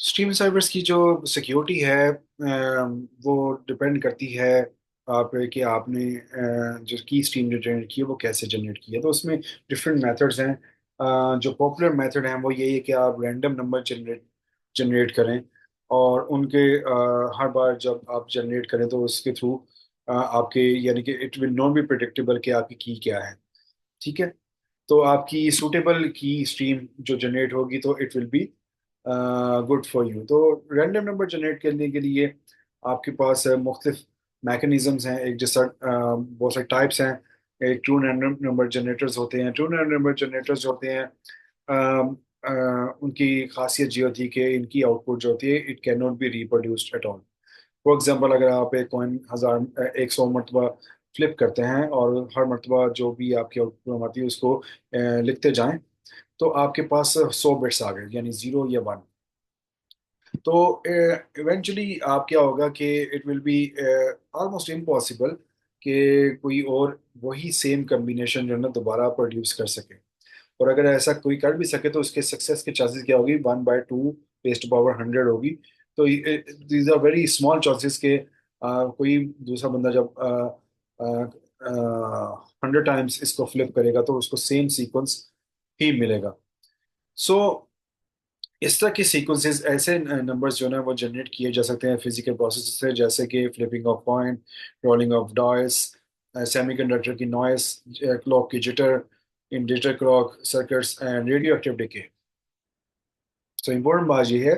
Stream servers की जो security है वो डिपेंड करती है आप पे कि आपने जो की स्ट्रीम जो जनरेट की है वो कैसे जनरेट की है। तो उसमें डिफरेंट मेथड्स हैं। जो पॉपुलर मेथड हैं वो यही है कि आप रैंडम नंबर जनरेट जनरेट करें और उनके हर बार जब आप जनरेट करें तो उसके थ्रू आपके यानी कि it will not be predictable कि आपकी की क्या है। ठीक है। तो आपकी सूटेबल की स्ट्रीम जो जनरेट होगी तो it will be good for you. तो रैंडम नंबर जनरेट करने के लिए आपके पास मुख्तलिफ मैकेनिज्म्स हैं। एक जैसा बहुत सारे टाइप्स हैं। एक ट्रू रैंडम नंबर जनरेटर्स होते हैं। ट्रू रैंडम नंबर जनरेटर्स जो होते हैं उनकी खासियत ये होती है कि इनकी आउटपुट जो होती है it can not B reproduced at all. For example अगर आप एक कॉइन 100 मरतबा फ्लिप करते हैं और हर मरतबा जो भी आपकी आउटपुट आती है उसको लिखते जाएं तो आपके पास 100 बिट्स आ गए यानी 0 या 1। तो इवेंचुअली आप क्या होगा कि it will be almost impossible कि कोई और वही सेम कम्बिनेशन जो है ना दोबारा प्रोड्यूस कर सके। और अगर ऐसा कोई कर भी सके तो उसके सक्सेस के चांसेस क्या होगी 1/2 रेज़्ड टू पावर 100 होगी। तो these are very small chances के कोई दूसरा बंदा जब 100 टाइम्स इसको फ्लिप करेगा तो उसको सेम सीक्वेंस ही मिलेगा। सो इस तरह के सीक्वेंसेस ऐसे नंबर्स जो है ना वो जनरेट किए जा सकते हैं फिजिकल प्रोसेस से, जैसे कि flipping of coin, rolling of dice, semiconductor की नॉइस, क्लॉक की jitter in digital clock circuits and radio active decay. तो इम्पोर्टेंट बात यह है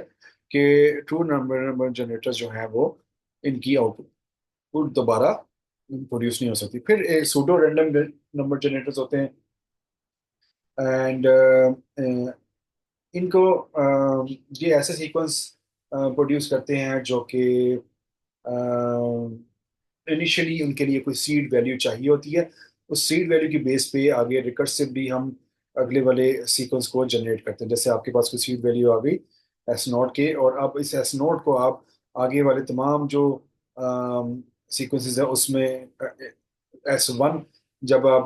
कि ट्रू नंबर नंबर जनरेटर्स जो है वो इनकी आउटपुट दोबारा प्रोड्यूस नहीं हो सकती। फिर सूडो रैंडम नंबर जनरेटर्स होते हैं एंड इनको ये ऐसे सीक्वेंस प्रोड्यूस करते हैं जो कि इनिशियली उनके लिए कोई सीड वैल्यू चाहिए होती है। उस सीड वैल्यू की बेस पे आगे रिकर्सिवली हम अगले वाले सीक्वेंस को जनरेट करते हैं। जैसे आपके पास कोई सीड वैल्यू आ गई S0 के, और अब इस S0 को आप आगे वाले तमाम जो सीक्वेंसेस है उसमें S1 जब आप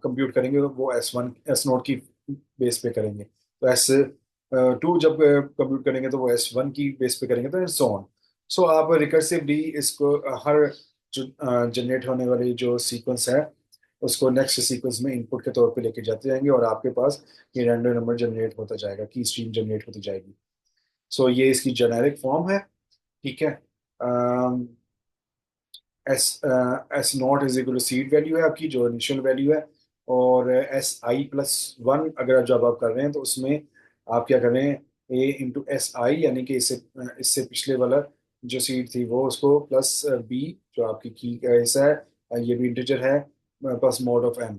कंप्यूट करेंगे तो वो S0 की बेस पे करेंगे। तो S2 जब कंप्यूट करेंगे तो वो S1 की बेस पे करेंगे, तो सो ऑन। सो आप रिकर्सिवली इसको हर जो जनरेट होने वाली जो सीक्वेंस है उसको नेक्स्ट सीक्वेंस में इनपुट के तौर पे लेके जाते जाएंगे और आपके पास ये रैंडम नंबर जनरेट होता जाएगा, की स्ट्रीम जनरेट होती जाएगी। सो ये इसकी जेनेरिक फॉर्म है। ठीक है। S0 सीड वैल्यू है आपकी जो इनिशियल वैल्यू है, और SI+1 अगर जब आप कर रहे हैं तो उसमें आप क्या करें, A × SI यानी कि इससे इससे पिछले वाला जो सीड थी वो उसको प्लस B जो आपकी की का हिस्सा है, ये भी इंटीजर है, प्लस मोड ऑफ M।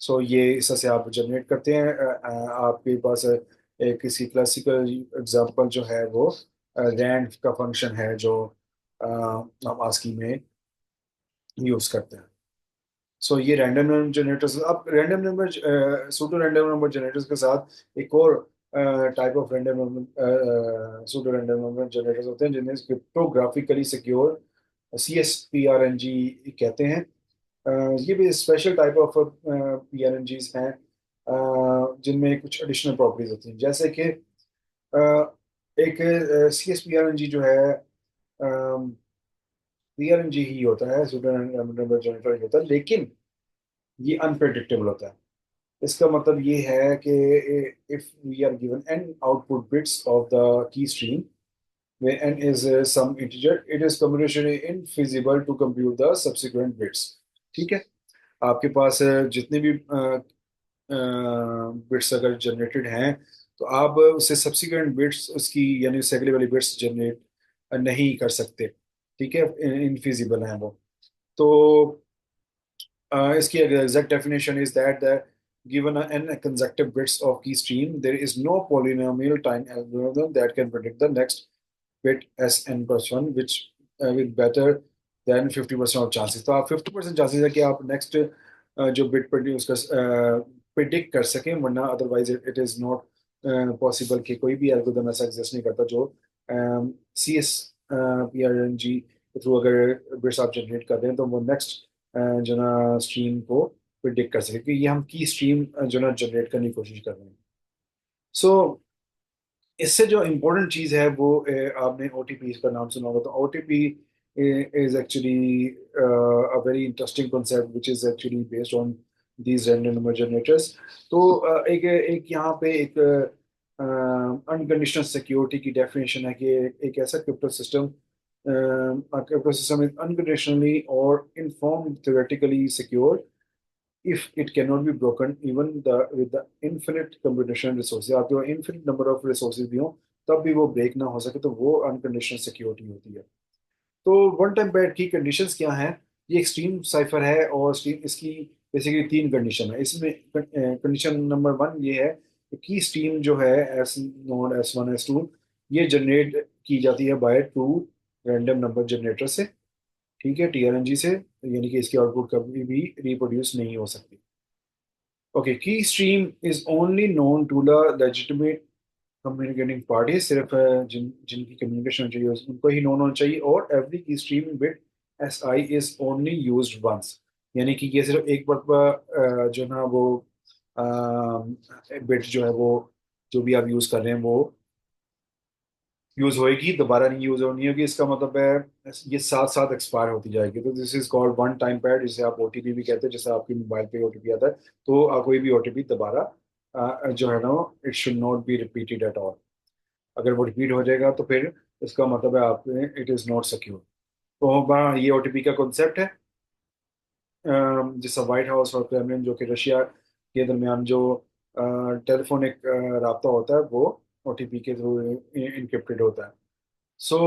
सो ये इससे से आप जनरेट करते हैं। आपके पास एक किसी क्लासिकल एग्जांपल जो है वो रैंड का फंक्शन है जो हम आस्की में यूज करते हैं। सो ये रैंडम नंबर जनरेटर्स, अब random number pseudo random number generators के साथ एक और type of random number pseudo random number generators होते हैं जिन्हें क्रिप्टोग्राफिकली सिक्योर CSPRNG कहते हैं। ये भी स्पेशल टाइप ऑफ PRNGs हैं जिनमें कुछ एडिशनल प्रॉपर्टीज होती हैं, जैसे कि एक CSPRNG जो है PRNG ही होता है, सूडो रैंडम नंबर जनरेटर ही होता है, लेकिन ये अनप्रेडिक्टेबल होता है। इसका मतलब ये है कि if we are given n output bits of the key stream where n is some integer, it is computationally infeasible to compute the subsequent bits। ठीक है। आपके पास जितने भी बिट्स अगर जनरेटेड हैं तो आप उससे सब्सिक्वेंट बिट्स उसकी यानी उससे अगले वाली बिट्स जनरेट नहीं कर सकते। ठीक है, इनफिजिबल हैं वो। तो इसकी exact definition is that given n consecutive bits of key stream, there is no polynomial time algorithm that can predict the next bit Sn+1 which with better than 50% of chances। तो आप 50% chances है कि आप next जो bit produce कर predict कर सकें, वरना otherwise it is not possible कि कोई भी एल्गोरिथम ऐसा एग्जिस्ट नहीं करता जो CSPRNG के थ्रू अगर बिट्स आप जनरेट कर रहे हैं तो वो नेक्स्ट जो ना स्ट्रीम को प्रिडिक्ट कर सके, क्योंकि ये हम की स्ट्रीम जो ना जनरेट करने की कोशिश कर रहे हैं। सो इससे जो इम्पोर्टेंट चीज़ है वो आपने ओटीपी का नाम सुना होगा। तो OTP is actually a very interesting concept which is actually based on these random number generators. तो एक एक यहाँ पे एक अनकंडीशनल सिक्योरिटी की डेफिनेशन है कि एक ऐसा क्रिप्टो सिस्टम इज अनकंडीशनली और inform theoretically secure if it cannot be broken even with the infinite computational resources। आपके पास infinite number of resources भी हो तब भी वो ब्रेक ना हो सके, तो वो अनकंडीशनल सिक्योरिटी होती है। तो वन टाइम पैड की कंडीशंस क्या हैं? ये एक्सट्रीम साइफर है और इसकी बेसिकली तीन कंडीशन है इसमें। कंडीशन नंबर वन ये है कि की स्ट्रीम जो है एस नोड S1 S2 ये जनरेट की जाती है by two random number generator से, ठीक है, TRNG से, यानी कि इसकी आउटपुट कभी भी रिप्रोड्यूस नहीं हो सकती। Okay, key stream is only known to the legitimate communicating party. सिर्फ जिनकी कम्युनिकेशन चाहिए उनको ही नोन होना चाहिए। और every key stream bit SI is only used once, यानी कि ये सिर्फ एक बार जो ना वो बिट जो है वो जो भी आप यूज कर रहे हैं वो यूज होएगी, दोबारा नहीं यूज होनी होगी। इसका मतलब है ये साथ साथ एक्सपायर होती जाएगी। तो this is called one time pad, जिसे आप ओटीपी भी कहते हैं। जैसे आपके मोबाइल पे ओटीपी आता है तो कोई भी ओटीपी दोबारा जो है ना, it should not be repeated at all. अगर वो रिपीट हो जाएगा तो फिर इसका मतलब है आपने इट इज नॉट सिक्योर। तो ये ओटीपी का कॉन्सेप्ट है। जिससे व्हाइट हाउस और क्रेमलिन जो कि रशिया के दरमियान जो टेलीफोनिक रबता होता है वो ओटीपी के थ्रू इनक्रिप्टेड होता है। सो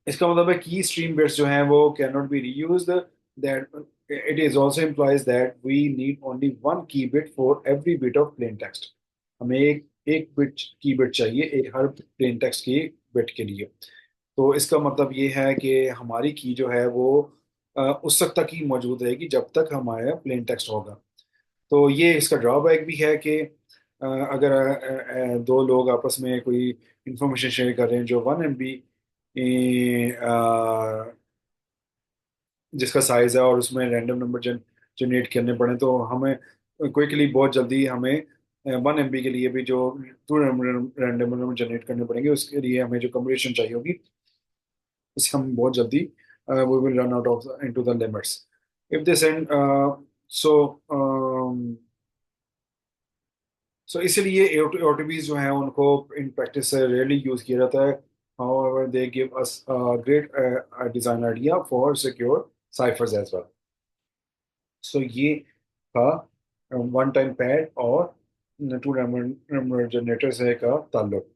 इसका मतलब है की स्ट्रीम बिट्स जो हैं वो can not be reused. That it is also implies that we need only one key bit for every bit of plain text. हमें एक एक बिट की बिट चाहिए एक हर प्लेन टेक्स्ट की बिट के लिए। तो इसका मतलब ये है कि हमारी की जो है वो उस वक्त तक ही मौजूद रहेगी जब तक हमारा प्लेन टेक्स्ट होगा। तो ये इसका ड्रॉबैक भी है कि अगर दो लोग आपस में कोई इंफॉर्मेशन शेयर कर रहे हैं जो 1 MB जिसका साइज है और उसमें रैंडम नंबर जनरेट करने पड़े, तो हमें क्विकली बहुत जल्दी हमें 1 MB के लिए भी जो टू रैंडम नंबर जनरेट करने पड़ेंगे, उसके लिए हमें जो कंप्यूटेशन चाहिए होगी उससे हम बहुत जल्दी we will run out of into the limits if this end. So so इसीलिए ओटीपीज जो हैं उनको इन प्रैक्टिस रेयरली यूज किया जाता है। however they give us a great design idea for secure ciphers as well। सो ये था one time pad और टू नंबर जनरेटर से का ताल्लुक।